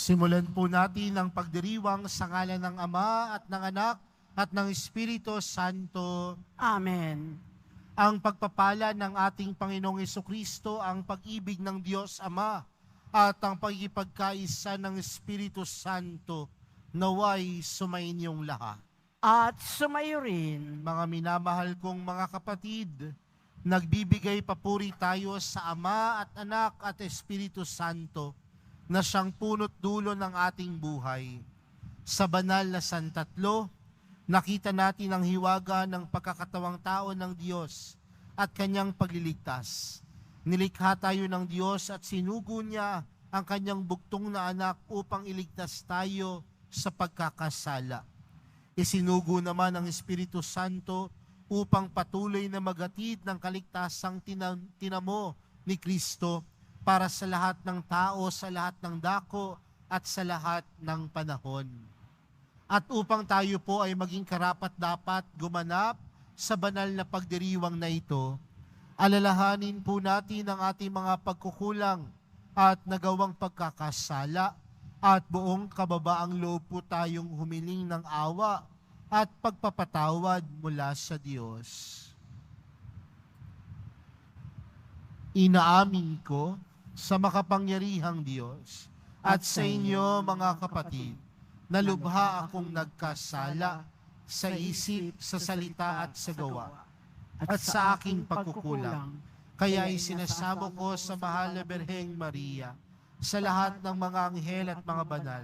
Simulan po natin ang pagdiriwang sa ngalan ng Ama at ng Anak at ng Espiritu Santo. Amen. Ang pagpapala ng ating Panginoong Jesucristo, ang pag-ibig ng Diyos Ama at ang pagkipagkaisa ng Espiritu Santo naway sumainyong lahat. At sumayo rin. Mga minamahal kong mga kapatid, nagbibigay papuri tayo sa Ama at Anak at Espiritu Santo na siyang punot dulo ng ating buhay. Sa banal na Santatlo, nakita natin ang hiwaga ng pagkakatawang tao ng Diyos at kanyang pagliligtas. Nilikha tayo ng Diyos at sinugo niya ang kanyang bugtong na anak upang iligtas tayo sa pagkakasala. Isinugo naman ang Espiritu Santo upang patuloy na maghatid ng kaligtasang tinamo ni Kristo para sa lahat ng tao, sa lahat ng dako at sa lahat ng panahon. At upang tayo po ay maging karapat-dapat gumanap sa banal na pagdiriwang na ito, alalahanin po natin ang ating mga pagkukulang at nagawang pagkakasala at buong kababaang loob po tayong humiling ng awa at pagpapatawad mula sa Diyos. Inaamin ko sa makapangyarihang Diyos at sa inyo mga kapatid, na lubha akong nagkasala sa isip, sa salita at sa gawa, at sa aking pagkukulang. Kaya isinasamo ko sa mahal na Birheng Maria, sa lahat ng mga anghel at mga banal,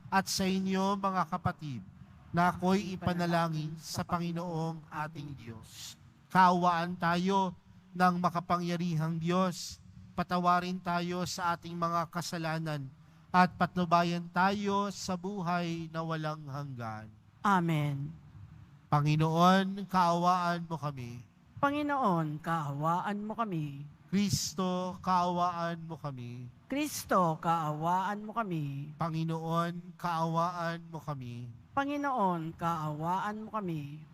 at sa inyo mga kapatid, na ako'y ipanalangin sa Panginoong ating Diyos. Kaawaan tayo ng makapangyarihang Diyos, patawarin tayo sa ating mga kasalanan, at patnubayan tayo sa buhay na walang hanggan. Amen. Panginoon, kaawaan mo kami. Panginoon, kaawaan mo kami. Kristo, kaawaan mo kami. Kristo, kaawaan mo kami. Panginoon, kaawaan mo kami. Panginoon, kaawaan mo kami.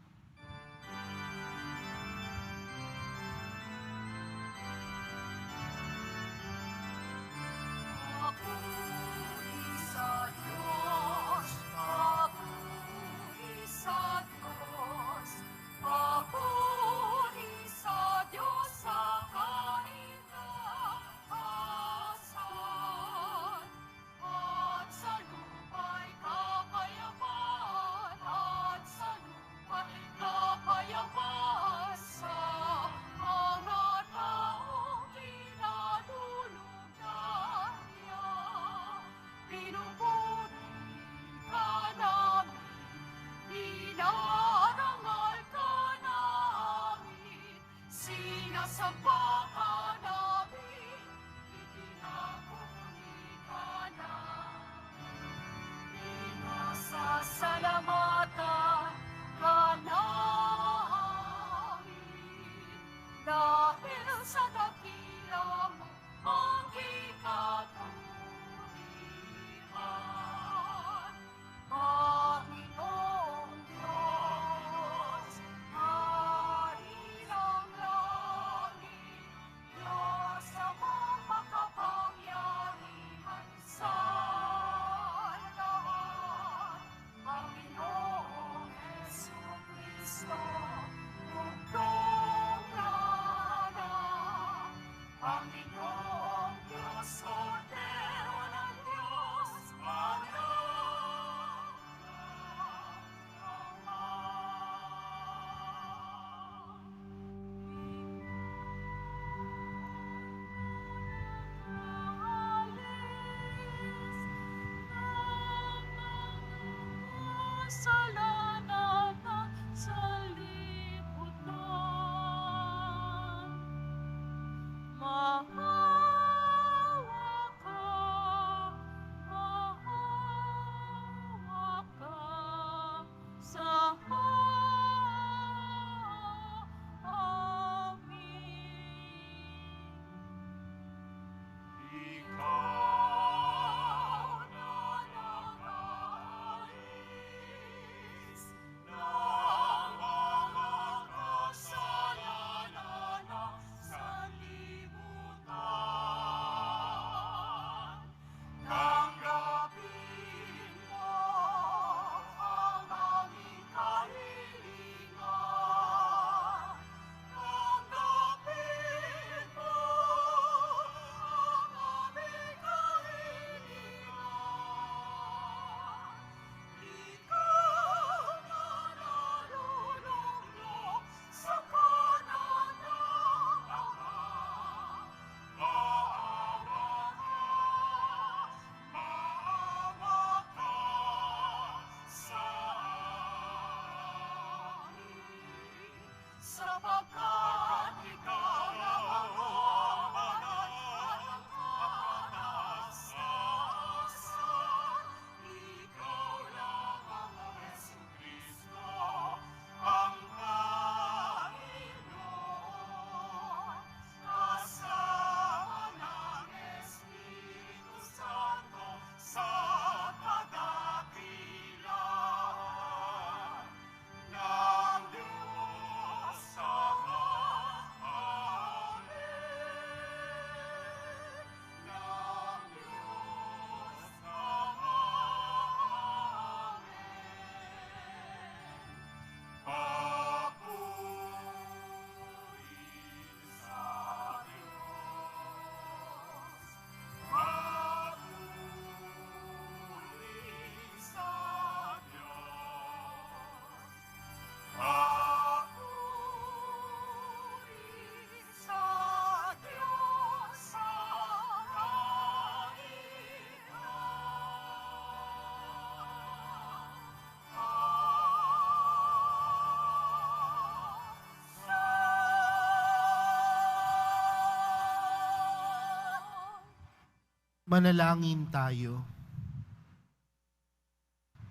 Manalangin tayo.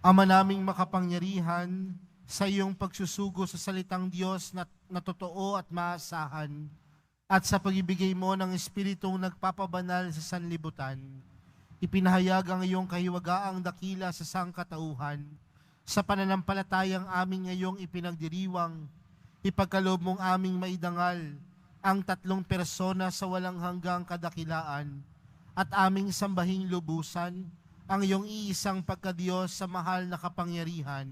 Ama naming makapangyarihan, sa iyong pagsusugo sa salitang Diyos na totoo at maasahan, at sa pagibigay mo ng Espiritong nagpapabanal sa sanlibutan, ipinahayag ang iyong kahiwagaang dakila sa sangkatauhan. Sa pananampalatayang aming ngayong ipinagdiriwang, ipagkaloob mong aming maidangal ang tatlong persona sa walang hanggang kadakilaan, at aming sambahing lubusan ang iyong iisang pagkadiyos sa mahal na kapangyarihan,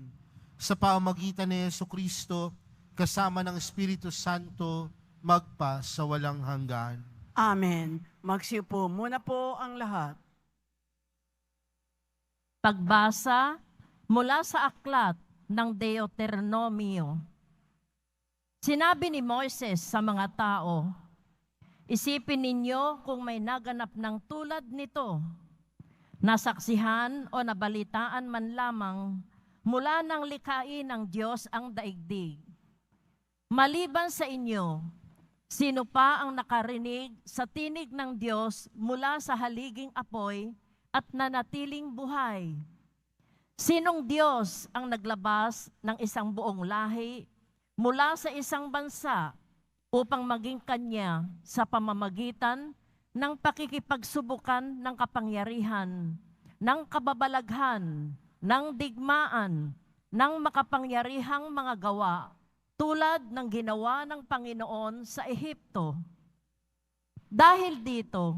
sa pamamagitan ni Jesucristo, kasama ng Espiritu Santo, magpa sa walang hanggan. Amen. Magsiupo muna po ang lahat. Pagbasa mula sa aklat ng Deuteronomio. Sinabi ni Moises sa mga tao, isipin ninyo kung may naganap ng tulad nito, nasaksihan o nabalitaan man lamang mula ng likhain ng Diyos ang daigdig. Maliban sa inyo, sino pa ang nakarinig sa tinig ng Diyos mula sa haliging apoy at nanatiling buhay? Sinong Diyos ang naglabas ng isang buong lahi mula sa isang bansa upang maging kanya sa pamamagitan ng pakikipagsubukan ng kapangyarihan, ng kababalaghan, ng digmaan, ng makapangyarihang mga gawa, tulad ng ginawa ng Panginoon sa Ehipto? Dahil dito,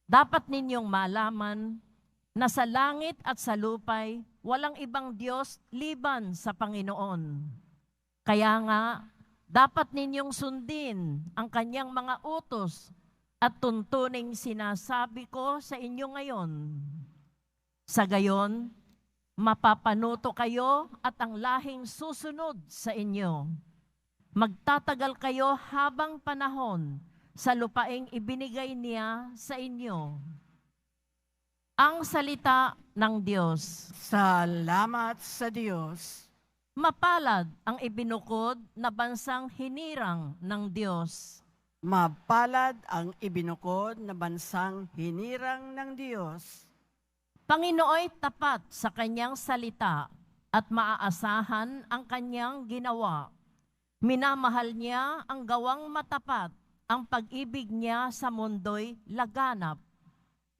dapat ninyong malaman na sa langit at sa lupay, walang ibang Diyos liban sa Panginoon. Kaya nga, dapat ninyong sundin ang kanyang mga utos at tuntuning sinasabi ko sa inyo ngayon. Sa gayon, mapapanuto kayo at ang lahing susunod sa inyo. Magtatagal kayo habang panahon sa lupaing ibinigay niya sa inyo. Ang salita ng Diyos. Salamat sa Diyos. Mapalad ang ibinukod na bansang hinirang ng Diyos. Mapalad ang ibinukod na bansang hinirang ng Diyos. Panginooy tapat sa kanyang salita at maaasahan ang kanyang ginawa. Minamahal niya ang gawang matapat, ang pag-ibig niya sa mundo'y laganap.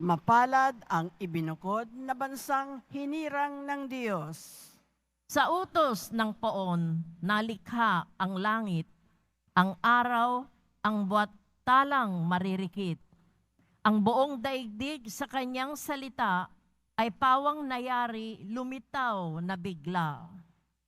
Mapalad ang ibinukod na bansang hinirang ng Diyos. Sa utos ng poon, nalikha ang langit, ang araw, ang buwat talang maririkit. Ang buong daigdig sa kanyang salita ay pawang nayari, lumitaw na bigla.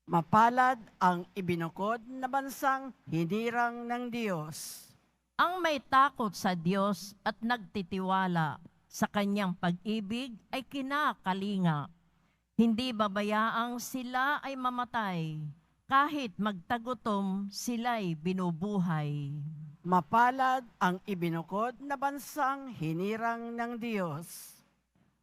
Mapalad ang ibinukod na bansang hinirang ng Diyos. Ang may takot sa Diyos at nagtitiwala sa kanyang pag-ibig ay kinakalinga. Hindi babayaang sila ay mamatay, kahit magtagutom sila'y binubuhay. Mapalad ang ibinukod na bansang hinirang ng Diyos.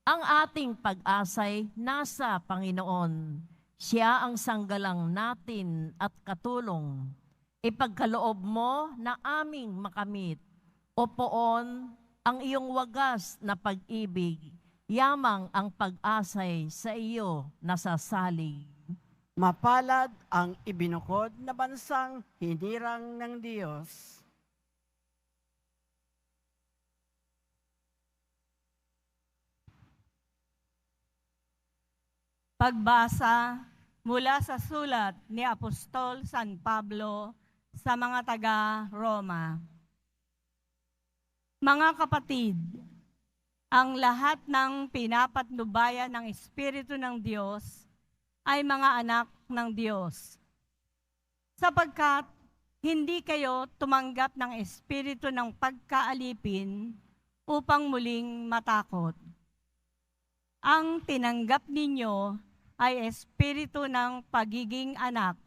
Ang ating pag-asay nasa Panginoon. Siya ang sanggalang natin at katulong. Ipagkaloob mo na aming makamit. O poon, ang iyong wagas na pag-ibig, yamang ang pag-asay sa iyo nasasalig. Mapalad ang ibinukod na bansang hinirang ng Diyos. Pagbasa mula sa sulat ni Apostol San Pablo sa mga taga-Roma. Mga kapatid, ang lahat ng pinapatnubayan ng Espiritu ng Diyos ay mga anak ng Diyos. Sapagkat hindi kayo tumanggap ng espiritu ng pagkaalipin upang muling matakot. Ang tinanggap ninyo ay espiritu ng pagiging anak,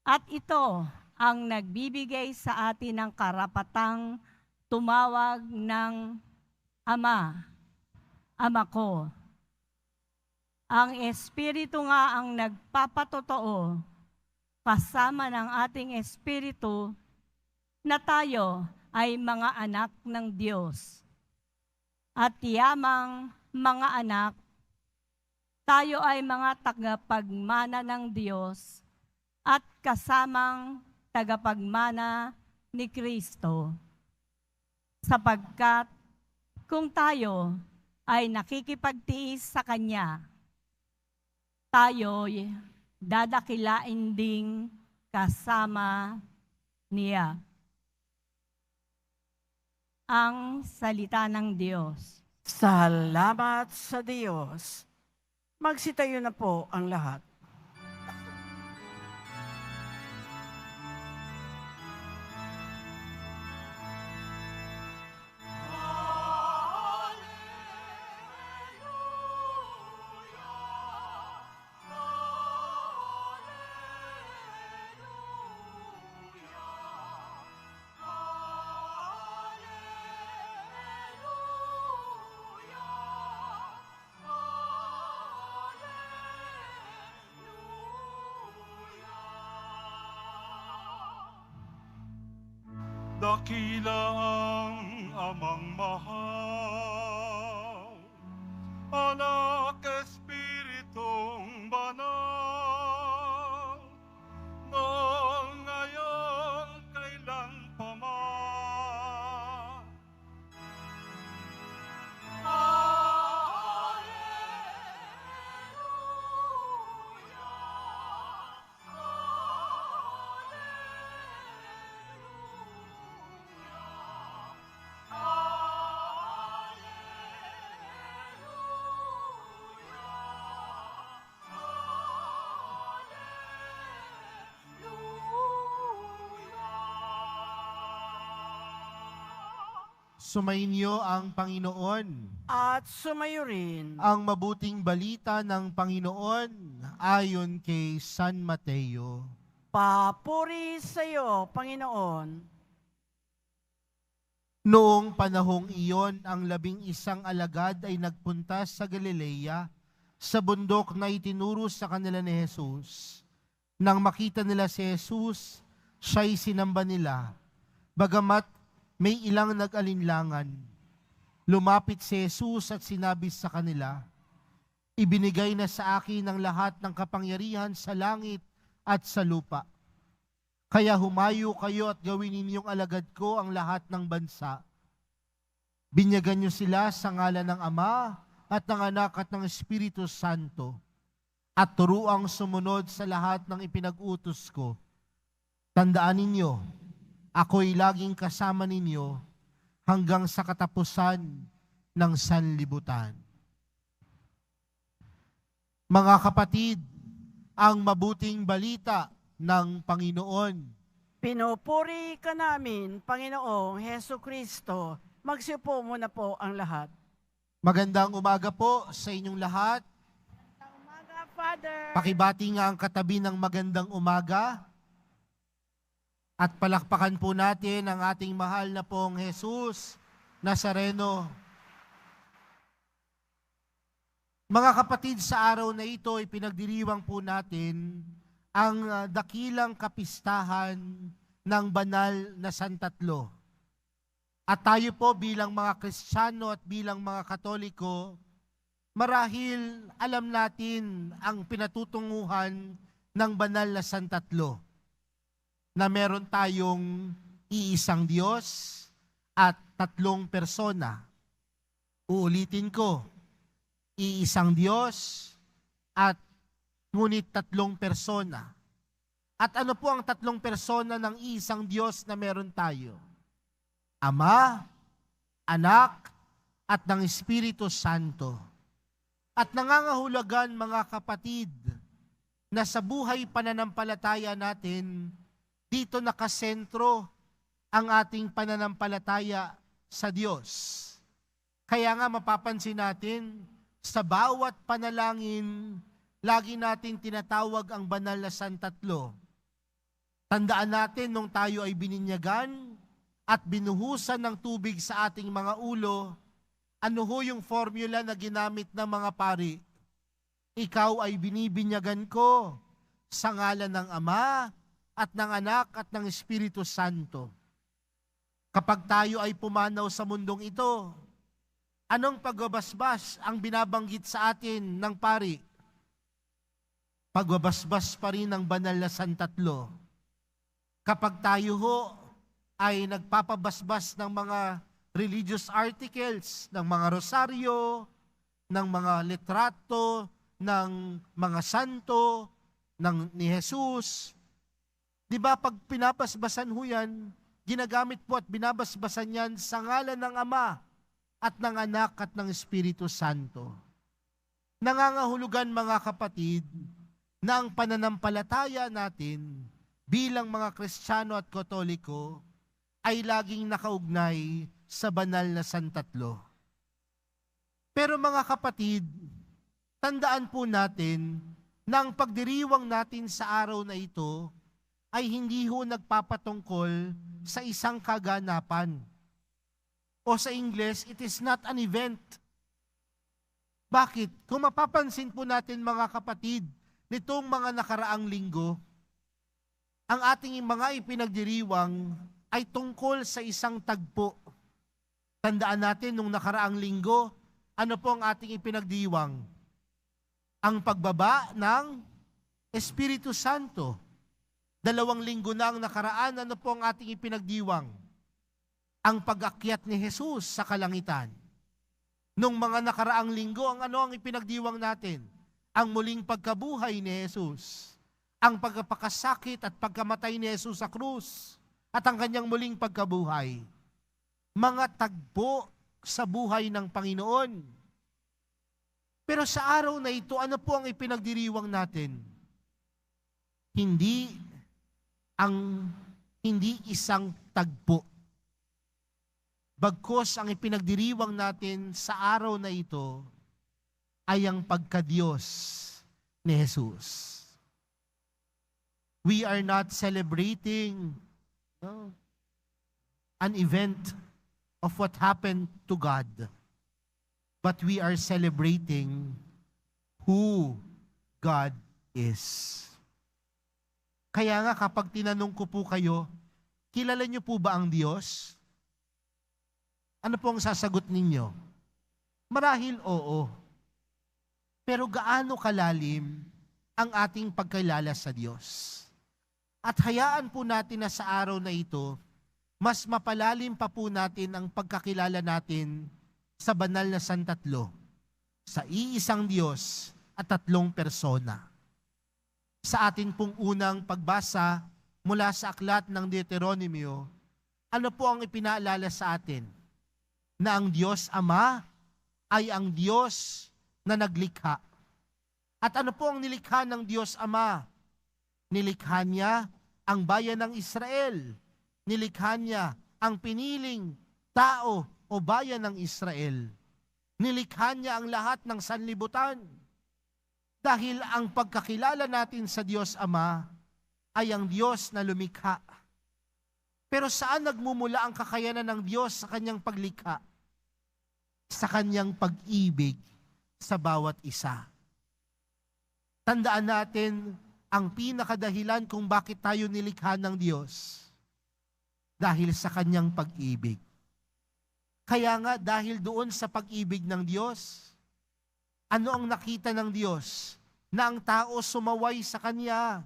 at ito ang nagbibigay sa atin ng karapatang tumawag ng Ama, Ama ko. Ang Espiritu nga ang nagpapatotoo kasama ng ating espiritu na tayo ay mga anak ng Diyos. at yamang mga anak, tayo ay mga tagapagmana ng Diyos at kasamang tagapagmana ni Kristo. Sapagkat kung tayo ay nakikipagtiis sa Kanya, tayo'y dadakilain ding kasama niya. Ang salita ng Diyos. Salamat sa Diyos. Magsitayo na po ang lahat. Dakila ang amang mahal, anak Espiritong banal, noong ngayon kailan pa man. Sumainyo ang Panginoon. At sumayo rin. Ang mabuting balita ng Panginoon ayon kay San Mateo. Papuri sa iyo, Panginoon. Noong panahong iyon, ang 11 alagad ay nagpunta sa Galilea, sa bundok na itinuro sa kanila ni Jesus. Nang makita nila si Jesus, siya'y sinamba nila. Bagamat may ilang nag-alinlangan, lumapit si Jesus at sinabi sa kanila, "Ibinigay na sa akin ang lahat ng kapangyarihan sa langit at sa lupa. Kaya humayo kayo at gawin ninyong alagad ko ang lahat ng bansa. Binyagan niyo sila sa ngalan ng Ama at ng Anak at ng Espiritu Santo, at turuang sumunod sa lahat ng ipinag-utos ko. Tandaan ninyo, ako'y laging kasama ninyo hanggang sa katapusan ng sanlibutan." Mga kapatid, ang mabuting balita ng Panginoon. Pinupuri ka namin, Panginoong Heso Kristo. Magsiupo muna po ang lahat. Magandang umaga po sa inyong lahat. Umaga, Father. Pakibati nga ang katabi ng magandang umaga. At palakpakan po natin ang ating mahal na pong Jesus Nazareno. Mga kapatid, sa araw na ito ay pinagdiriwang po natin ang dakilang kapistahan ng banal na Santatlo. At tayo po bilang mga Kristiyano at bilang mga Katoliko, marahil alam natin ang pinatutunguhan ng banal na Santatlo, na meron tayong iisang Diyos at tatlong persona. Uulitin ko, iisang Diyos at ngunit tatlong persona. At ano po ang tatlong persona ng iisang Diyos na meron tayo? Ama, Anak, at ng Espiritu Santo. At nangangahulugan, mga kapatid, na sa buhay pananampalataya natin, dito nakasentro ang ating pananampalataya sa Diyos. Kaya nga mapapansin natin, sa bawat panalangin, lagi natin tinatawag ang banal na Santatlo. Tandaan natin nung tayo ay bininyagan at binuhusan ng tubig sa ating mga ulo, ano ho yung formula na ginamit ng mga pari? Ikaw ay binibinyagan ko sa ngalan ng Ama, at ng Anak at ng Espiritu Santo. Kapag tayo ay pumanaw sa mundong ito, Anong pagbabasbas ang binabanggit sa atin ng pari? Pagbabasbas pa rin ng banal na santatlo. Kapag tayo ho ay nagpapabasbas ng mga religious articles, ng mga rosaryo, ng mga litrato, ng mga santo, ni Jesus. Di ba pag pinabasbasan ho yan, ginagamit po at binabasbasan yan sa ngalan ng Ama at ng Anak at ng Espiritu Santo. Nangangahulugan mga kapatid, na ang pananampalataya natin bilang mga Kristiyano at Katoliko ay laging nakaugnay sa banal na santatlo. Pero mga kapatid, tandaan po natin na ang pagdiriwang natin sa araw na ito ay hindi ho nagpapatungkol sa isang kaganapan. O sa English, it is not an event. Bakit? Kung mapapansin po natin mga kapatid, nitong mga nakaraang linggo, ang ating mga ipinagdiriwang ay tungkol sa isang tagpo. Tandaan natin nung nakaraang linggo, ano po ang ating ipinagdiwang? Ang pagbaba ng Espiritu Santo. 2 linggo na ang nakaraan, ano po ang ating ipinagdiwang? Ang pag-akyat ni Jesus sa kalangitan. Nung mga nakaraang linggo, ang ipinagdiwang natin? Ang muling pagkabuhay ni Jesus, ang pagkapakasakit at pagkamatay ni Jesus sa krus, at ang kanyang muling pagkabuhay. Mga tagpo sa buhay ng Panginoon. Pero sa araw na ito, ano po ang ipinagdiriwang natin? Hindi isang tagpo. Bagkus ang ipinagdiriwang natin sa araw na ito ay ang pagka-Diyos ni Jesus. We are not celebrating an event of what happened to God, but we are celebrating who God is. Kaya nga kapag tinanong ko po kayo, kilala niyo po ba ang Diyos? Ano po ang sasagot ninyo? Marahil oo. Pero gaano kalalim ang ating pagkilala sa Diyos? At hayaan po natin na sa araw na ito, mas mapalalim pa po natin ang pagkakilala natin sa banal na santatlo, sa iisang Diyos at 3 persona. Sa atin pong unang pagbasa mula sa aklat ng Deuteronomio, ano po ang ipinaalala sa atin? Na ang Diyos Ama ay ang Diyos na naglikha. At ano po ang nilikha ng Diyos Ama? Nilikha niya ang bayan ng Israel. Nilikha niya ang piniling tao o bayan ng Israel. Nilikha niya ang lahat ng sanlibutan. Dahil ang pagkakilala natin sa Diyos Ama ay ang Diyos na lumikha. Pero saan nagmumula ang kakayanan ng Diyos sa kanyang paglikha? Sa kanyang pag-ibig sa bawat isa. Tandaan natin ang pinakadahilan kung bakit tayo nilikha ng Diyos. Dahil sa kanyang pag-ibig. Kaya nga dahil doon sa pag-ibig ng Diyos, ano ang nakita ng Diyos? Na ang tao sumaway sa Kanya.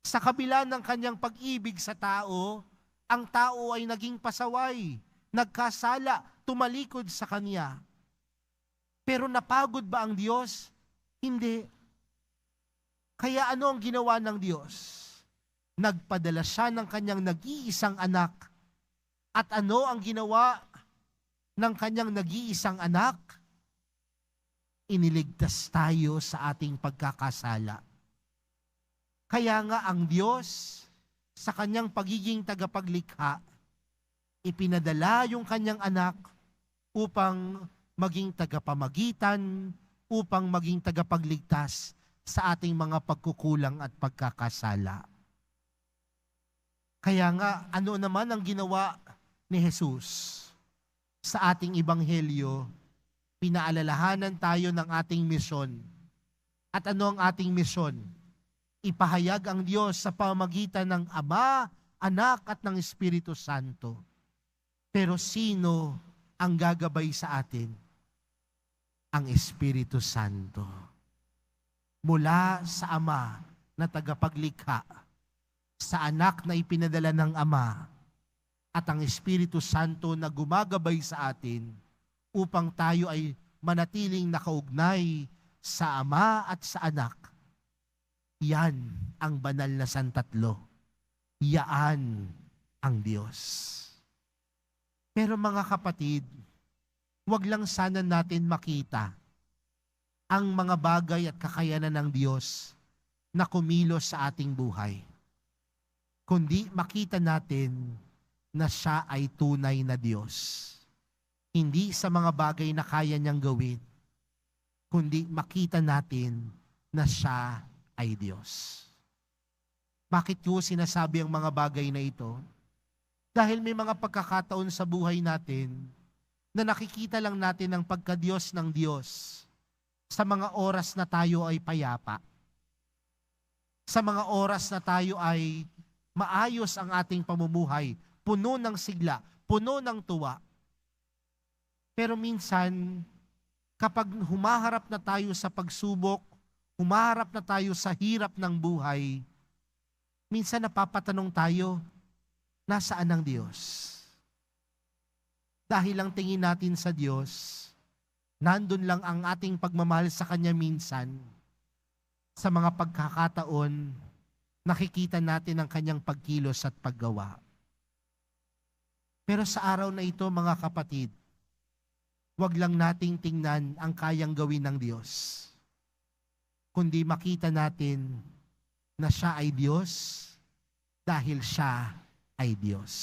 Sa kabila ng kanyang pag-ibig sa tao, ang tao ay naging pasaway, nagkasala, tumalikod sa Kanya. Pero napagod ba ang Diyos? Hindi. Kaya ano ang ginawa ng Diyos? Nagpadala siya ng kanyang nag-iisang anak. At ano ang ginawa ng kanyang nag-iisang anak? Iniligtas tayo sa ating pagkakasala. Kaya nga ang Diyos, sa kanyang pagiging tagapaglikha, ipinadala yung kanyang anak upang maging tagapamagitan, upang maging tagapagligtas sa ating mga pagkukulang at pagkakasala. Kaya nga, ano naman ang ginawa ni Jesus? Sa ating ebanghelyo, pinaalalahanan tayo ng ating misyon. At ano ang ating misyon? Ipahayag ang Diyos sa pamamagitan ng Ama, Anak at ng Espiritu Santo. Pero sino ang gagabay sa atin? ang Espiritu Santo. Mula sa Ama na tagapaglikha, sa Anak na ipinadala ng Ama, at ang Espiritu Santo na gumagabay sa atin upang tayo ay manatiling nakaugnay sa Ama at sa Anak. Yan ang banal na Santatlo. Yaan ang Diyos. Pero mga kapatid, wag lang sana natin makita ang mga bagay at kakayanan ng Diyos na kumilos sa ating buhay, kundi makita natin na siya ay tunay na Diyos. Hindi sa mga bagay na kaya niyang gawin, kundi makita natin na siya ay Diyos. Bakit ko sinasabi ang mga bagay na ito? Dahil may mga pagkakataon sa buhay natin na nakikita lang natin ang pagka-Diyos ng Diyos sa mga oras na tayo ay payapa. Sa mga oras na tayo ay maayos ang ating pamumuhay, puno ng sigla, puno ng tuwa. Pero minsan, kapag humaharap na tayo sa pagsubok, humaharap na tayo sa hirap ng buhay, minsan napapatanong tayo, nasaan ang Diyos? Dahil lang tingin natin sa Diyos, nandun lang ang ating pagmamahal sa Kanya minsan. Sa mga pagkakataon, nakikita natin ang Kanyang pagkilos at paggawa. Pero sa araw na ito, mga kapatid, wag lang nating tingnan ang kayang gawin ng Diyos, kundi makita natin na siya ay Diyos dahil siya ay Diyos.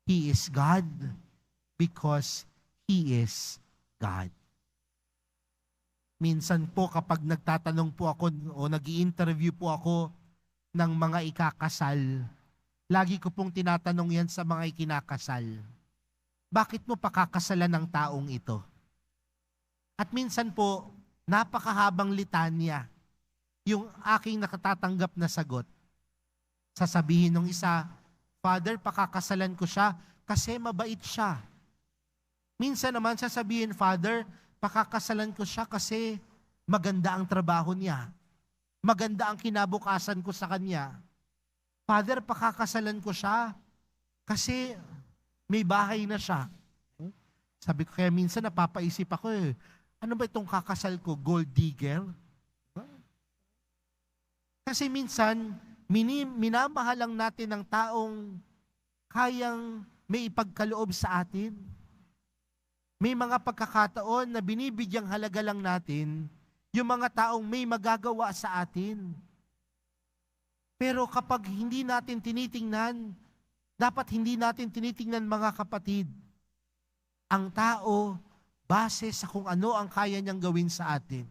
He is God because He is God. Minsan po kapag nagtatanong po ako o nag-i-interview po ako ng mga ikakasal, lagi ko pong tinatanong yan sa mga ikinakasal. Bakit mo pakakasalan ng taong ito? At minsan po, napakahabang litanya yung aking nakatatanggap na sagot. Sasabihin ng isa, Father, pakakasalan ko siya kasi mabait siya. Minsan naman sasabihin, Father, pakakasalan ko siya kasi maganda ang trabaho niya. Maganda ang kinabukasan ko sa kanya. Father, pakakasalan ko siya kasi may bahay na siya. Sabi ko, kaya minsan napapaisip ako ano ba itong kakasal ko? Gold digger? Kasi minsan, minamahal lang natin ang taong kayang may ipagkaloob sa atin. May mga pagkakataon na binibigyang halaga lang natin yung mga taong may magagawa sa atin. Pero kapag hindi natin tinitingnan, dapat hindi natin tinitingnan, mga kapatid, ang tao base sa kung ano ang kaya niyang gawin sa atin,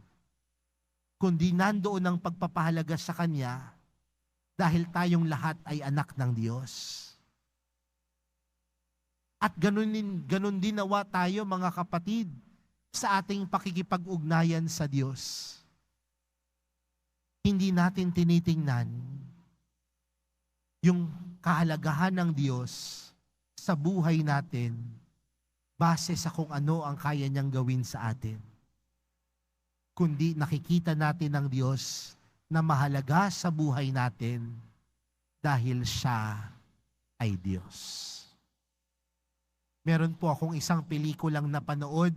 kundi nandoon ang pagpapahalaga sa Kanya dahil tayong lahat ay anak ng Diyos. At ganun din nawa tayo, mga kapatid, sa ating pakikipag-ugnayan sa Diyos. Hindi natin tinitingnan yung kahalagahan ng Diyos sa buhay natin base sa kung ano ang kaya niyang gawin sa atin. Kundi nakikita natin ang Diyos na mahalaga sa buhay natin dahil siya ay Diyos. Meron po akong isang pelikulang napanood,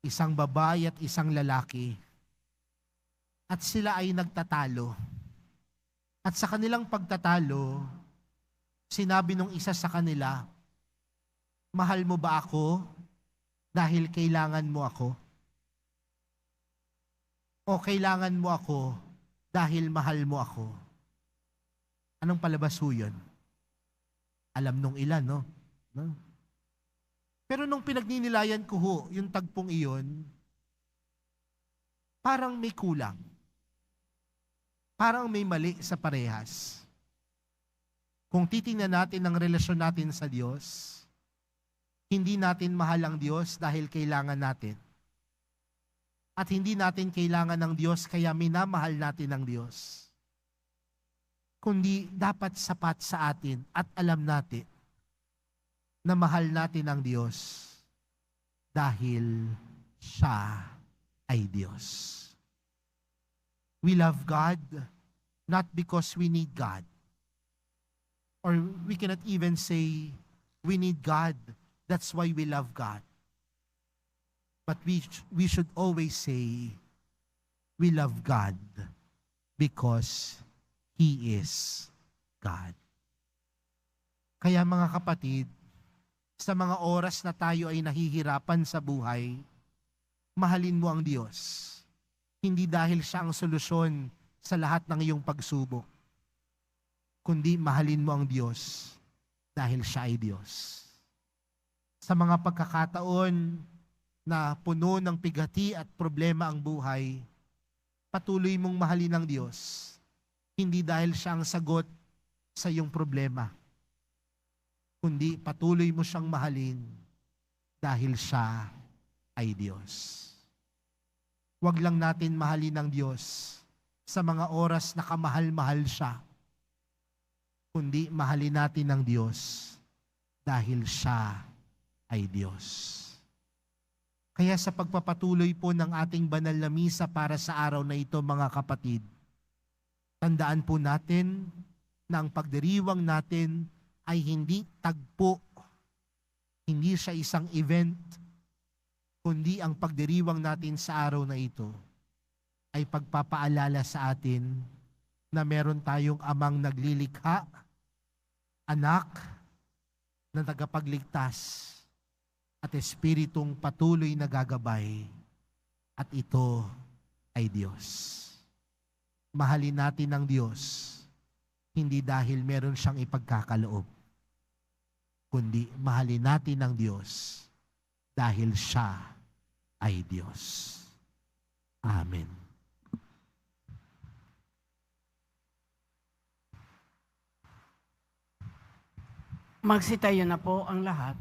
isang babae at isang lalaki, at sila ay nagtatalo. At sa kanilang pagtatalo, sinabi nung isa sa kanila, mahal mo ba ako dahil kailangan mo ako? O kailangan mo ako dahil mahal mo ako? Anong palabas ho yun? Alam nung ilan, no? Pero nung pinagninilayan ko ho, yung tagpong iyon, parang may kulang. Parang may mali sa parehas. Kung titingnan natin ang relasyon natin sa Diyos, hindi natin mahal ang Diyos dahil kailangan natin. At hindi natin kailangan ng Diyos kaya minamahal natin ang Diyos. Kundi dapat sapat sa atin at alam natin na mahal natin ang Diyos dahil siya ay Diyos. We love God not because we need God. Or we cannot even say we need God, that's why we love God. But we should always say we love God because He is God. Kaya mga kapatid, sa mga oras na tayo ay nahihirapan sa buhay, mahalin mo ang Diyos. Hindi dahil siya ang solusyon sa lahat ng iyong pagsubok, kundi mahalin mo ang Diyos dahil siya ay Diyos. Sa mga pagkakataon na puno ng pigati at problema ang buhay, patuloy mong mahalin ang Diyos, hindi dahil siya ang sagot sa iyong problema, kundi patuloy mo siyang mahalin dahil siya ay Diyos. Huwag lang natin mahalin ang Diyos sa mga oras na kamahal-mahal siya, kundi mahalin natin ang Diyos dahil siya ay Diyos. Kaya sa pagpapatuloy po ng ating banal na misa para sa araw na ito, mga kapatid, tandaan po natin na ang pagdiriwang natin ay hindi tagpo, hindi siya isang event, kundi ang pagdiriwang natin sa araw na ito ay pagpapaalala sa atin na meron tayong amang naglilikha, anak na tagapagligtas, at espiritong patuloy na gagabay, at ito ay Diyos. Mahalin natin ang Diyos, hindi dahil meron siyang ipagkakaloob, kundi mahalin natin ang Diyos dahil siya ay Diyos. Amen. Magsitayo na po ang lahat.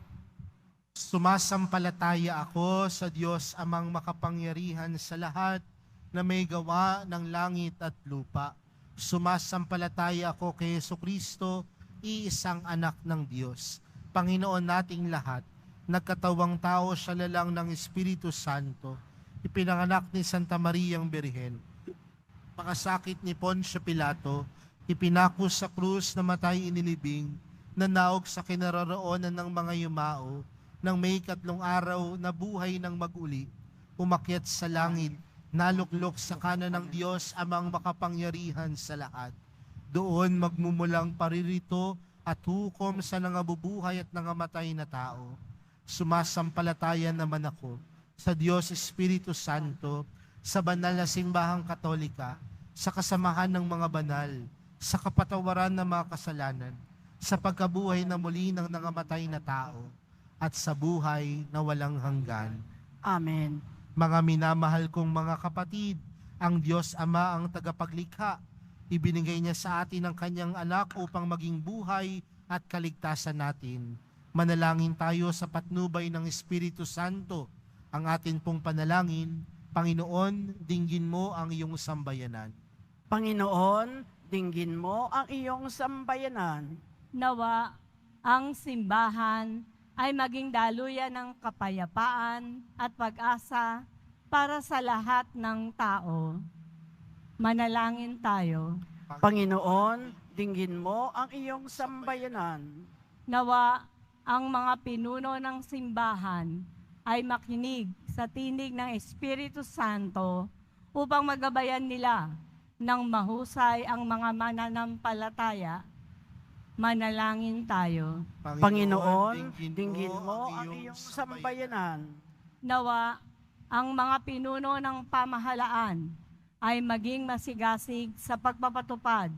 Sumasampalataya ako sa Diyos amang makapangyarihan sa lahat na may gawa ng langit at lupa. Sumasampalataya ako kay Jesucristo, iisang anak ng Diyos, Panginoon nating lahat, nagkatawang tao siya lalang ng Espiritu Santo, ipinanganak ni Santa Mariang Birhen, pakasakit ni Poncio Pilato, ipinako sa krus, namatay inilibing, nanaog sa kinaroroonan ng mga yumao, nang may 3 araw na buhay ng mag-uli, umakyat sa langit, naluklok sa kanan ng Diyos amang makapangyarihan sa lahat. Doon magmumulang paririto at hukom sa nangabubuhay at nangamatay na tao. Sumasampalataya naman ako sa Diyos Espiritu Santo, sa banal na simbahang katolika, sa kasamahan ng mga banal, sa kapatawaran ng mga kasalanan, sa pagkabuhay na muli ng nangamatay na tao, at sa buhay na walang hanggan. Amen. Mga minamahal kong mga kapatid, ang Diyos Ama ang tagapaglikha. Ibinigay niya sa atin ang kanyang anak upang maging buhay at kaligtasan natin. Manalangin tayo sa patnubay ng Espiritu Santo. Ang atin pong panalangin, Panginoon, dinggin mo ang iyong sambayanan. Panginoon, dinggin mo ang iyong sambayanan. Nawa ang simbahan ay maging daluyan ng kapayapaan at pag-asa para sa lahat ng tao. Manalangin tayo. Panginoon, dinggin mo ang iyong sambayanan. Nawa ang mga pinuno ng simbahan ay makinig sa tinig ng Espiritu Santo upang magabayan nila ng mahusay ang mga mananampalataya. Manalangin tayo. Panginoon, dinggin mo ang iyong sambayanan. Nawa ang mga pinuno ng pamahalaan ay maging masigasig sa pagpapatupad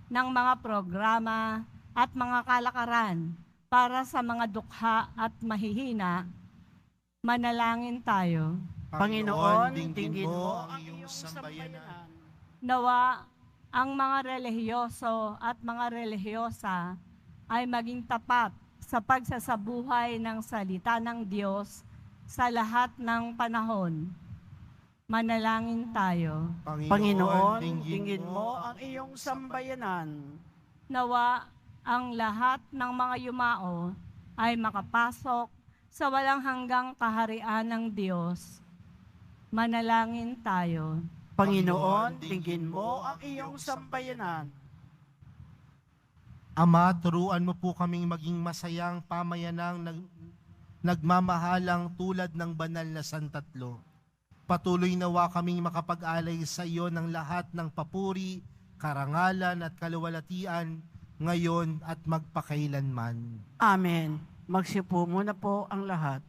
ng mga programa at mga kalakaran para sa mga dukha at mahihina. Manalangin tayo. Panginoon, dinggin mo ang iyong sambayanan. Nawa ang mga relihiyoso at mga relihiyosa ay maging tapat sa pagsasabuhay ng salita ng Diyos sa lahat ng panahon. Manalangin tayo. Panginoon, dinggin mo ang iyong sambayanan. Nawa ang lahat ng mga yumao ay makapasok sa walang hanggang kaharian ng Diyos. Manalangin tayo. Panginoon, dinggin mo ang iyong sambayanan. Ama, turuan mo po kaming maging masayang pamayanang nagmamahalang tulad ng banal na santatlo. Patuloy nawa kaming makapag-alay sa iyo ng lahat ng papuri, karangalan at kaluwalhatian, ngayon at magpakailanman. Amen. Magsipo muna po ang lahat.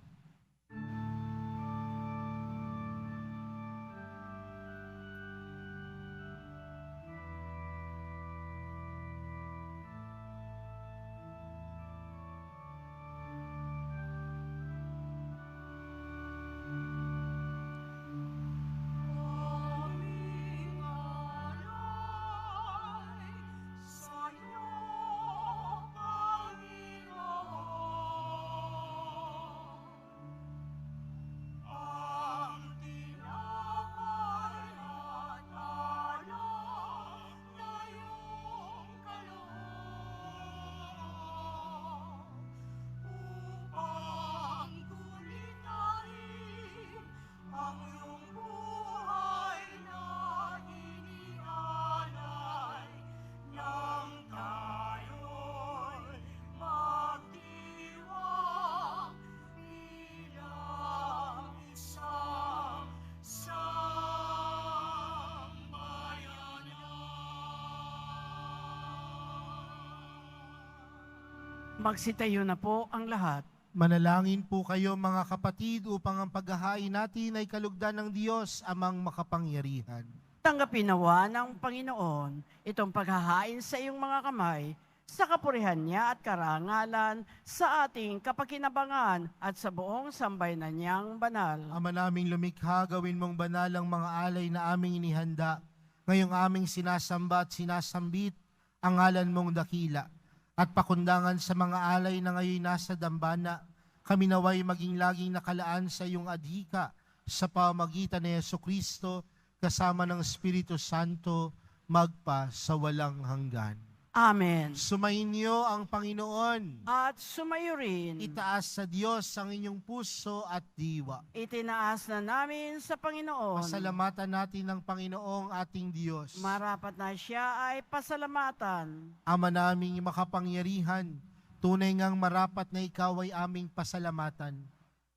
Magsitayo na po ang lahat. Manalangin po kayo mga kapatid upang ang paghahain natin ay kalugdan ng Diyos amang makapangyarihan. Tanggapin nawa ng Panginoon itong paghahain sa iyong mga kamay sa kapurihan niya at karangalan sa ating kapakinabangan at sa buong sambayanan niyang banal. Ama naming lumikha, gawin mong banal ang mga alay na aming inihanda. Ngayong aming sinasamba at sinasambit ang ngalan mong dakila. At pakundangan sa mga alay na ngayon nasa dambana, kami naway maging laging nakalaan sa iyong adhika sa pamagitan ni Jesucristo kasama ng Espiritu Santo magpa sa walang hanggan. Amen. Sumainyo ang Panginoon. At sumayo rin. Itaas sa Diyos ang inyong puso at diwa. Itinaas na namin sa Panginoon. Pasalamatan natin ang Panginoong ating Diyos. Marapat na siya ay pasalamatan. Ama naming makapangyarihan, tunay ngang marapat na ikaw ay aming pasalamatan.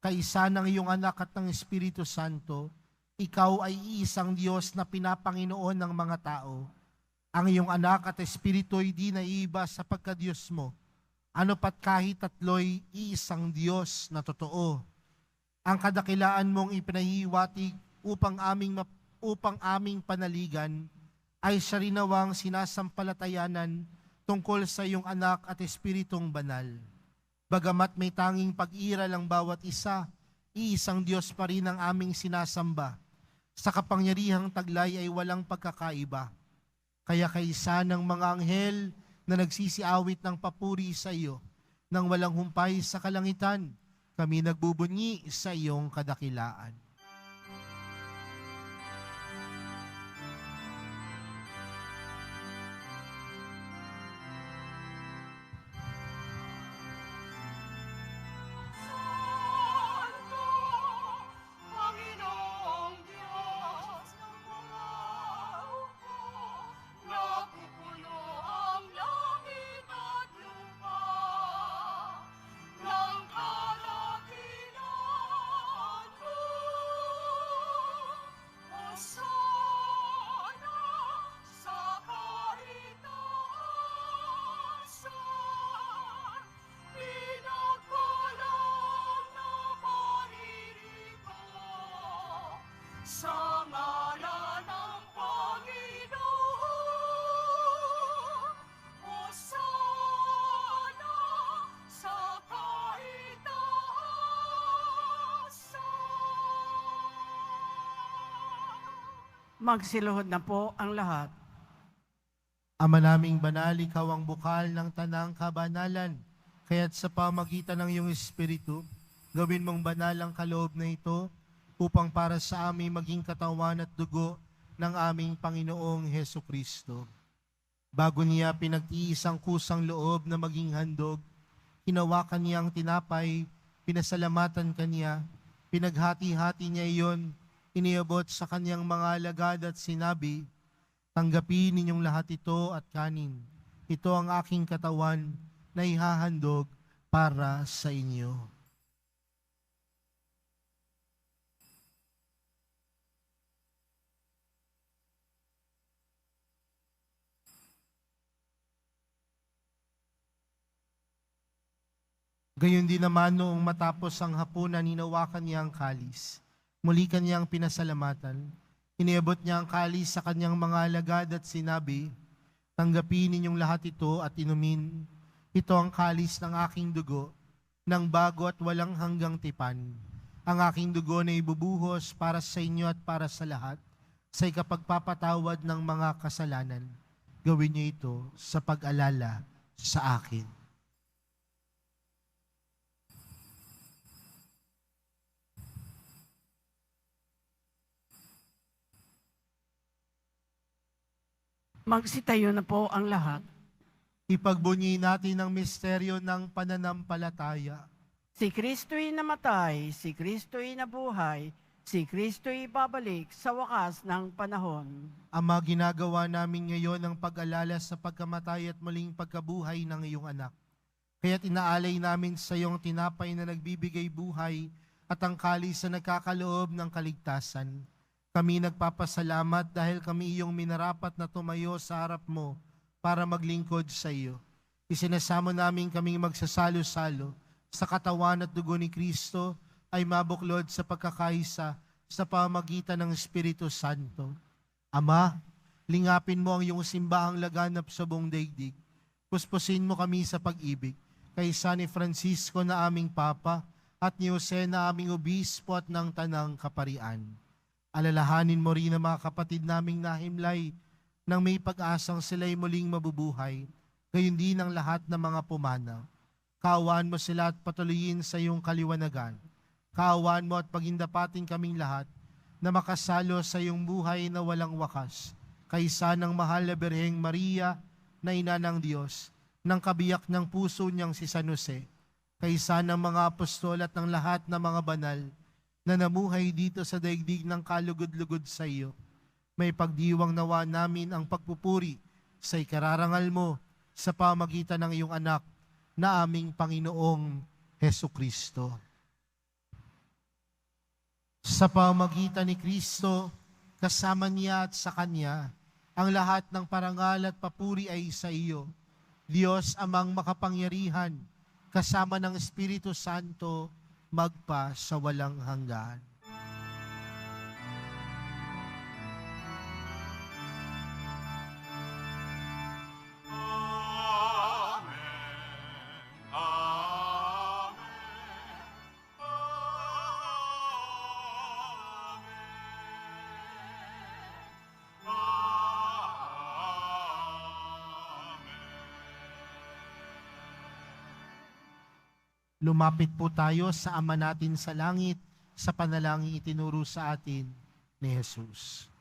Kaisa ng iyong anak at ng Espiritu Santo, ikaw ay iisang Diyos na pinapanginoon ng mga tao. Ang iyong anak at Espiritu ay di naiiba sa pagka-Diyos mo. Ano pat kahit tatlo'y iisang Diyos na totoo. Ang kadakilaan mong ipinahiwatig upang aming panaligan ay siya rin nawang sinasampalatayanan tungkol sa iyong anak at Espiritong banal. Bagamat may tanging pag-iral ang bawat isa, iisang Diyos pa rin ang aming sinasamba. Sa kapangyarihang taglay ay walang pagkakaiba. Kaya kaisa ng mga anghel na nagsisiawit ng papuri sa iyo, nang walang humpay sa kalangitan, kami nagbubunyi sa iyong kadakilaan. Sa ngalan ng Panginoon, Hosana sa kaitaasan. Magsiluhod na po ang lahat. Ama naming banal, ikaw ang bukal ng tanang kabanalan, kaya't sa pamagitan ng iyong Espiritu, gawin mong banal ang kaloob na ito, upang para sa amin maging katawan at dugo ng aming Panginoong Heso Kristo. Bago niya pinagtiis ang kusang loob na maging handog, hinawakan niya ang tinapay, pinasalamatan kanya, pinaghati-hati niya iyon, iniabot sa kanyang mga alagad at sinabi, tanggapin ninyong lahat ito at kanin. Ito ang aking katawan na ihahandog para sa inyo. Gayon din naman noong matapos ang hapunan, hinawakan niya ang kalis. Muli kanyang pinasalamatan. Iniabot niya ang kalis sa kanyang mga alagad at sinabi, tanggapin ninyong lahat ito at inumin. Ito ang kalis ng aking dugo, ng bago at walang hanggang tipan. Ang aking dugo na ibubuhos para sa inyo at para sa lahat, sa ikapagpapatawad ng mga kasalanan. Gawin niyo ito sa pag-alala sa akin. Magsitayo na po ang lahat. Ipagbunyi natin ang misteryo ng pananampalataya. Si Kristo'y namatay, si Kristo'y nabuhay, si Kristo'y babalik sa wakas ng panahon. Ama, ginagawa namin ngayon ang pag-alala sa pagkamatay at muling pagkabuhay ng iyong anak. Kaya't inaalay namin sa iyong tinapay na nagbibigay buhay at ang kalis na nagkakaloob ng kaligtasan. Kami nagpapasalamat dahil kami iyong minarapat na tumayo sa harap mo para maglingkod sa iyo. Isinasamo namin kaming magsasalo-salo sa katawan at dugo ni Kristo ay mabuklod sa pagkakaisa sa pamagitan ng Espiritu Santo. Ama, lingapin mo ang iyong simbahang laganap sa buong daigdig. Puspusin mo kami sa pag-ibig kay San Francisco na aming Papa at ni Jose na aming Obispo at ng Tanang Kaparian. Alalahanin mo rin ang mga kapatid naming nahimlay nang may pag-asang sila'y muling mabubuhay, gayon din ang lahat ng mga pumanaw. Kaawaan mo sila at patuloyin sa iyong kaliwanagan. Kaawaan mo at pagindapatin kaming lahat na makasalo sa iyong buhay na walang wakas, kaysa ng mahal na Birheng Maria na ina ng Diyos, ng kabiyak ng puso niyang si San Jose, kaysa ng mga apostol at ng lahat ng mga banal na namuhay dito sa daigdig ng kalugod-lugod sa iyo. May pagdiwang nawa namin ang pagpupuri sa ikararangal mo sa pamagitan ng iyong anak na aming Panginoong Hesukristo. Sa pamagitan ni Kristo, kasama niya at sa Kanya, ang lahat ng parangal at papuri ay sa iyo, Diyos amang makapangyarihan, kasama ng Espiritu Santo, magpa sa walang hanggan. Lumapit po tayo sa Ama natin sa langit sa panalangin itinuro sa atin ni Jesus.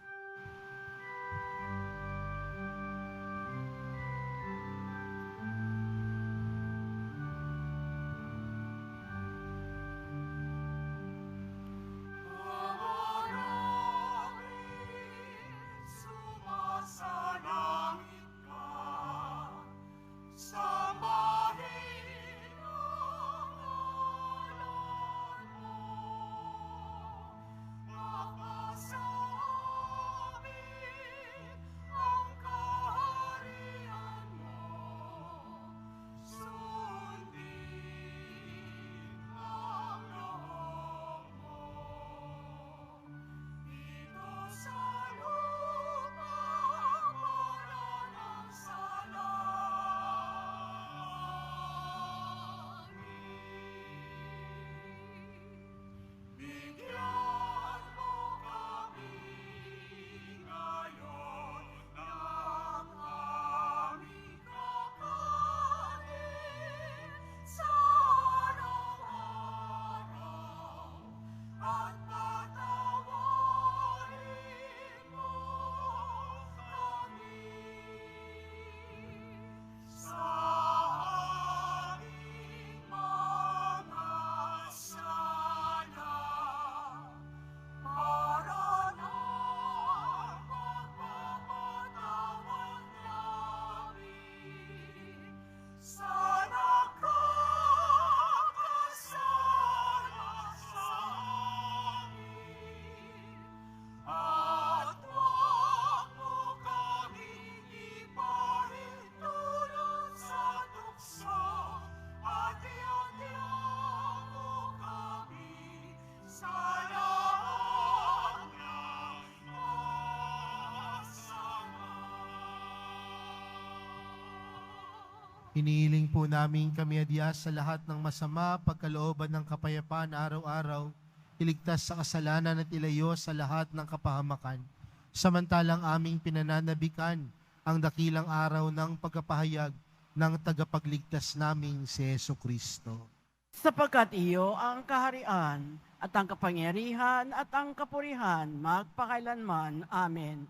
Hinihiling po namin kami adya sa lahat ng masama, pagkalooban ng kapayapaan araw-araw, iligtas sa kasalanan at ilayo sa lahat ng kapahamakan. Samantalang aming pinananabikan ang dakilang araw ng pagkapahayag ng tagapagligtas naming si Jesucristo. Sapagkat iyo ang kaharian at ang kapangyarihan at ang kapurihan magpakailanman. Amen.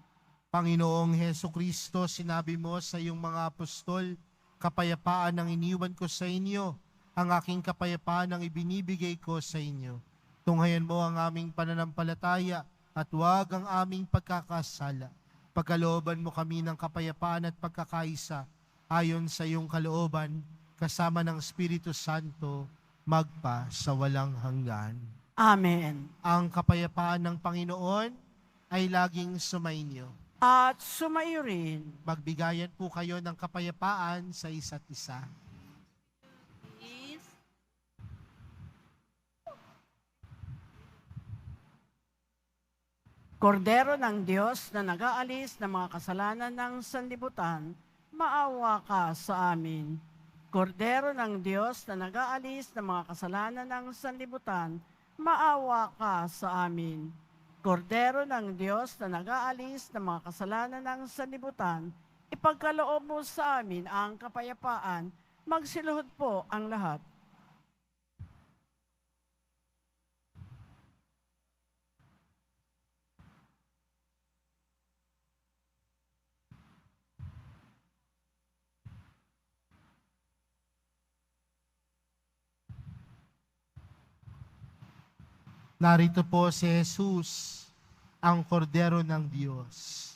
Panginoong Jesucristo, sinabi mo sa iyong mga apostol, kapayapaan ang iniwan ko sa inyo, ang aking kapayapaan ang ibinibigay ko sa inyo. Tunghayan mo ang aming pananampalataya at huwag ang aming pagkakasala. Pagkalooban mo kami ng kapayapaan at pagkakaisa ayon sa iyong kalooban, kasama ng Espiritu Santo, magpa sa walang hanggan. Amen. Ang kapayapaan ng Panginoon ay laging sumainyo. At sumayo rin. Magbigayan po kayo ng kapayapaan sa isa't isa. Kordero ng Diyos na nag-aalis ng mga kasalanan ng sanlibutan, maawa ka sa amin. Kordero ng Diyos na nag-aalis ng mga kasalanan ng sanlibutan, maawa ka sa amin. Kordero ng Diyos na nag-aalis ng mga kasalanan ng sanlibutan, ipagkaloob mo sa amin ang kapayapaan, magsiluhod po ang lahat. Narito po si Jesus, ang kordero ng Diyos.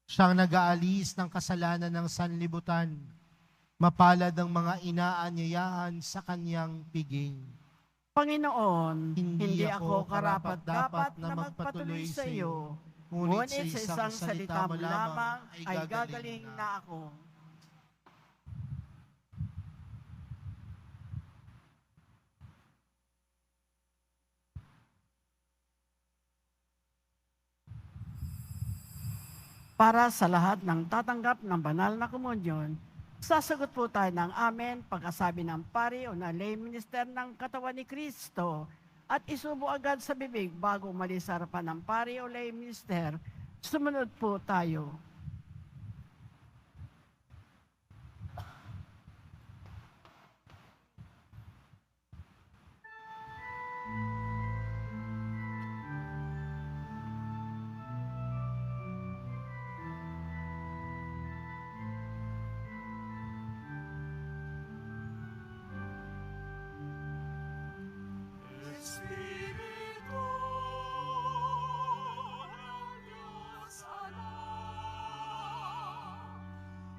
Siyang nag-aalis ng kasalanan ng sanlibutan. Mapalad ang mga inaanyayahan sa kanyang piging. Panginoon, Hindi hindi ako ako karapat-dapat na magpatuloy sa iyo, ngunit sa isang salita mo lamang ay gagaling na ako. Para sa lahat ng tatanggap ng banal na komunyon, sasagot po tayo ng amen pagkasabi ng pari o na lay minister ng katawan ni Kristo at isubo agad sa bibig bago umalis sa harapan ng pari o lay minister. Sumunod po tayo. Espiritu ng Diyos Ama,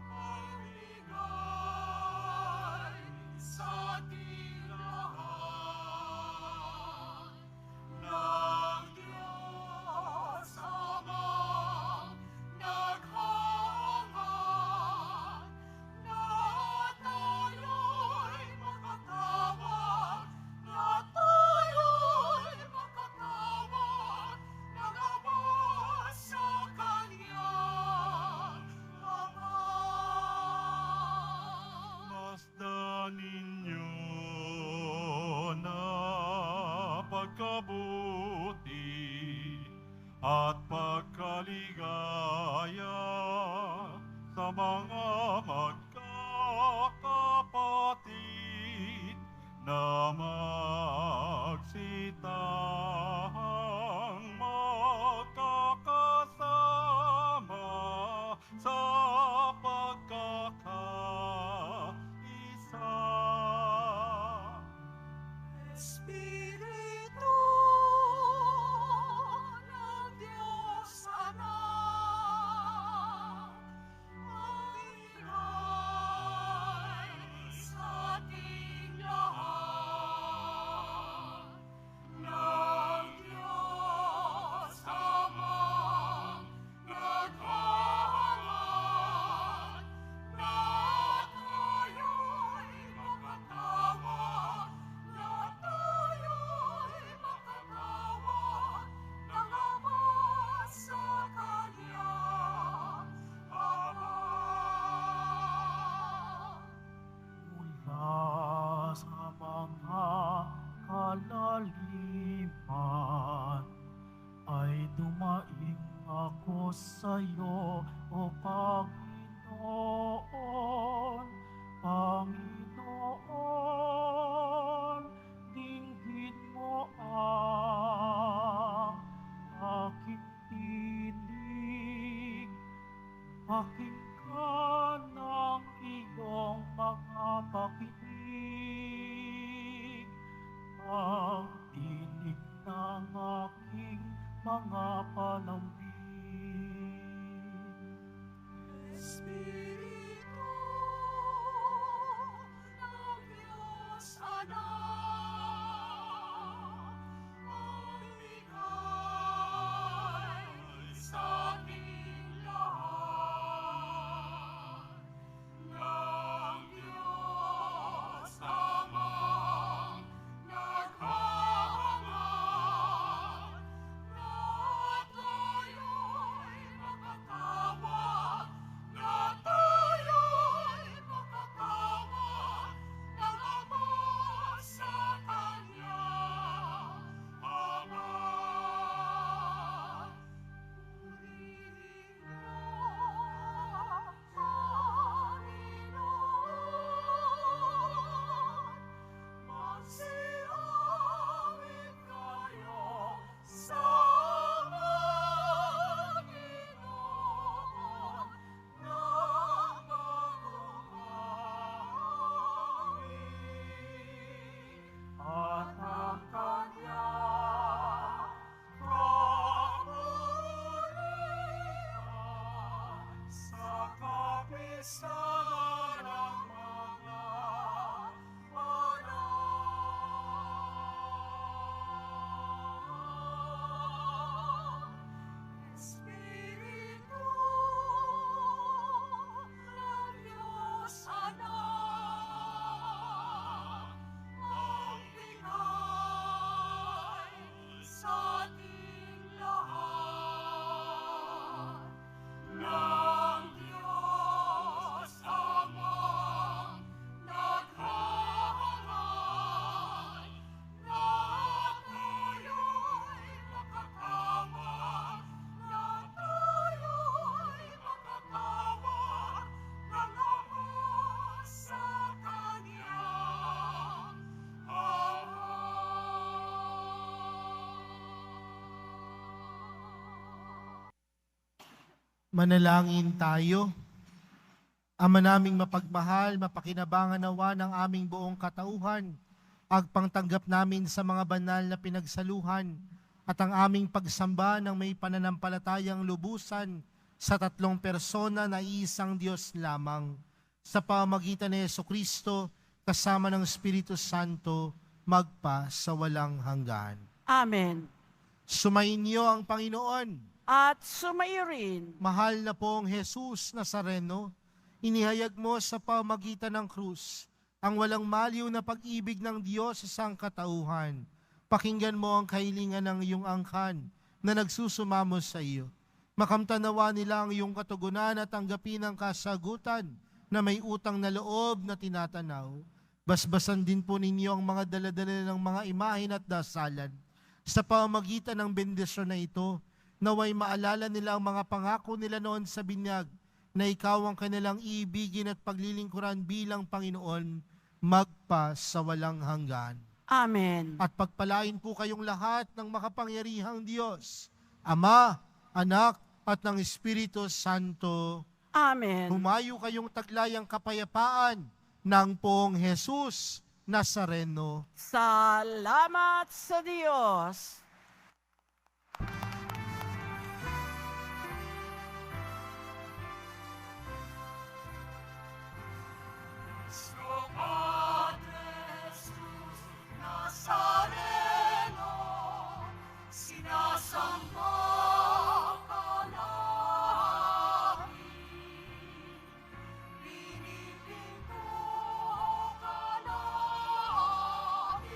magbigay sa ating lahat ng Diyos Ama, naghahangad na tayo'y makatawag, na tayo'y makatawag, nagabas sa Kanyang Ama. Masdan ninyo na pagkabuti at pagkaligaya sa mga magkakapatid na magsitahang magkakasama sa pagkakaisa. Espiritu ng Diyos sa'yo, O Panginoon, Panginoon, dinggin mo ang aking tinig, pakinggan ang iyong mga pakinig, ang tinig ng aking mga panambig. Espiritu ng Diyos Anak, magbigay sa ating lahat ng Diyos Amang naghahanap na tayo'y makatawa, na tayo'y makatawa ng Ama sa Kanyang Ama. Purihin mo, Panginoon, magsiawit kayo sa Panginoon ng bagong awit, at ang Kanyang kapurihan sa kapisanan ng mga anak. Espiritu ng Diyos Anak, magbigay sa ating lahat ng Diyos Amang naghahanap na tayo'y makatawa, na tayo'y makatawa ng Ama sa Kanyang Ama. Manalangin tayo. Ama naming mapagmahal, mapakinabangan nawa ng aming buong katauhan, agpangtanggap namin sa mga banal na pinagsaluhan, at ang aming pagsamba ng may pananampalatayang lubusan sa tatlong persona na iisang Diyos lamang, sa pamamagitan ni Jesucristo, kasama ng Espiritu Santo, magpa sa walang hanggan. Amen. Sumainyo ang Panginoon. At sumayo rin. Mahal na pong Jesus Nazareno, inihayag mo sa pamagitan ng krus ang walang maliw na pag-ibig ng Diyos sa sangkatauhan. Pakinggan mo ang kahilingan ng iyong angkan na nagsusumamo sa iyo. Makamtanawa nila ang iyong katugunan at tanggapin ang kasagutan na may utang na loob na tinatanaw. Basbasan din po ninyo ang mga daladala ng mga imahin at dasalan. Sa pamamagitan ng bendisyon na ito, naway maalala nila ang mga pangako nila noon sa binyag, na ikaw ang kanilang iibigin at paglilingkuran bilang Panginoon, magpa sa walang hanggan. Amen. At pagpalain po kayong lahat ng makapangyarihang Diyos, Ama, Anak, at ng Espiritu Santo. Amen. Humayo kayong taglayang kapayapaan ng Poong Jesus Nazareno. Salamat sa Diyos. Nazareno, sinasamba ka namin, pinipinto ka namin,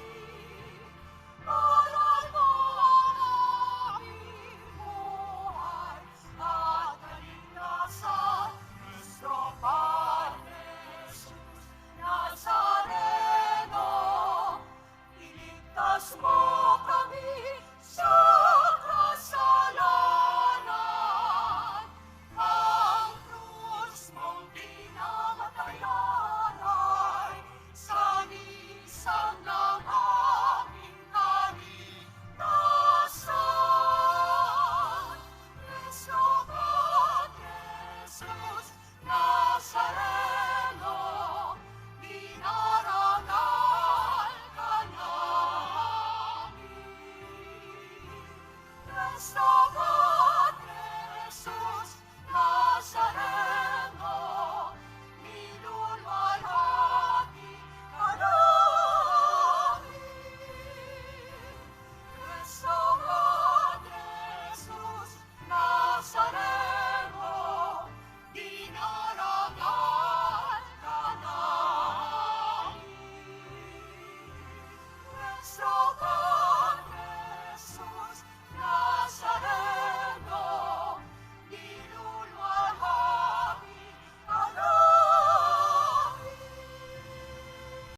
para sa